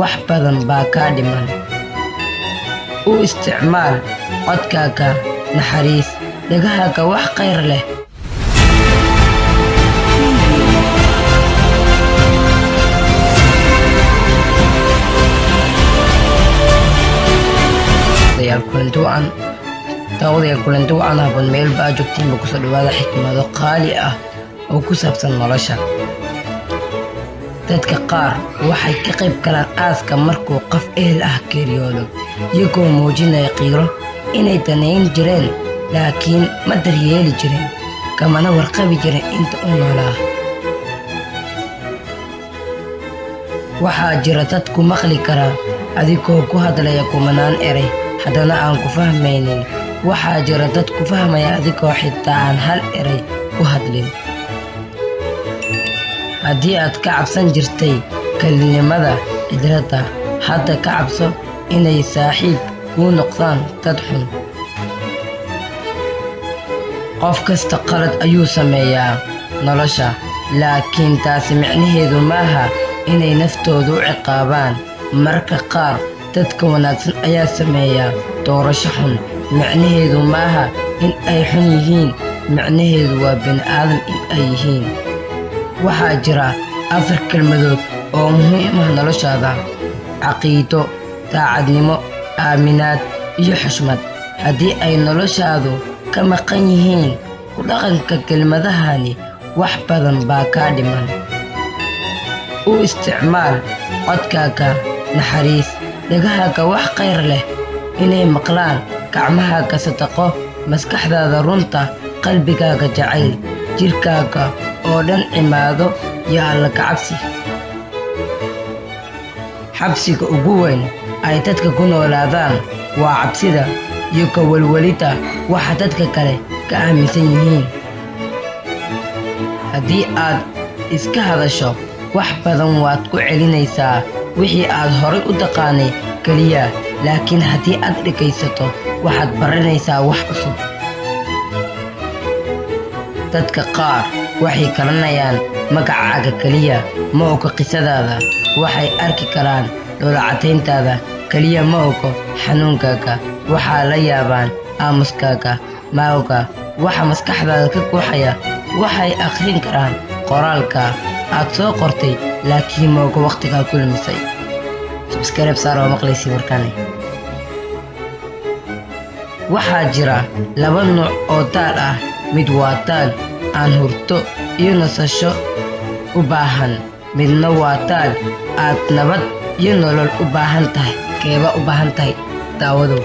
wax badan baa kaa dhiman. U isticmaal codkaaga naxariis, dhagahaaga wax khayr leh. Daawadayaal kulanti wacan habboon meel baa joogtiinba kusoo dhawaada xikmado qaali ah oo ku saabsan nolosha. Dadka qaar waxay ka qayb galaan aaska markuu qof ehel ah geeriyoodo, iyagoo muujinaya qiiro inay danayn jireen laakiin ma daryeeli jirin, kamana warqabi jirin inta uu noolaa. Waxaa jira dad ku maqli kara adigoo ku hadlaya kumanaan eray, haddana aan ku fahmaynin. Waxaa jira dad ku fahmaya adigoo xitaa aan hal eray ku hadlin. Haddii aad ka cabsan jirtay kelinimada cidlada, hadda ka cabso inay saaxiib kuu noqdaan dad xun. Qof kasta qalad ayuu sameeyaa nolosha, laakiin taasi micnaheedu maaha inay naftoodu u ciqaabaan. Marka qaar dadka wanaagsan ayaa sameeya doorasho xun, micnaheedu maaha in ay xun yihiin, micnaheedu waa bini'aadam in ay yihiin. Waxaa jira 4 kelmadood oo muhiim ah noloshaada: caqiido, daacadnimo, aaminaad iyo xushmad. Haddii ay noloshaadu ka maqan yihiin ku dhaqanka kelmadahani, wax badan baa kaa dhiman. U isticmaal codkaaga naxariis, dhagahaaga wax khayr leh. Inay maqlaan gacmahaaga sadaqo, maskaxdaada runta, qalbigaaga jacayl, jirkaaga oo dhan cibaado iyo alla ka cabsi. Xabsiga ugu weyn ay dadka ku noolaadaan waa cabsida iyo ka walwalida waxa dadka kale ka aaminsan yihiin. Haddii aad iska hadasho, wax badan waad ku celinaysaa wixii aad horay u taqaanay keliya, laakiin haddii aad dhegaysato, waxaad baranaysaa wax cusub. Dadka qaar waxay garanayaan magacaaga keliya, ma oga qisadaada. Waxay arki karaan dhoolla-caddayntaada keliya, ma oga xanuunkaaga. Waxaa la yaabaan aamuskaaga, ma oga waxa maskaxdaada ka guuxaya. Waxay akhrin karaan qoraalka aad soo qortay, laakiin ma oga waqtigaa ku lumisay. Subscribe saar oo maqlaysi warkani. Waxaa jira 2 nooc oo daal ah. Mid waa daal aan hurdo iyo nasasho u baahan, midna waa daal aad nabad iyo nolol u baahan tahay. Keeba u baahan tahay daawado?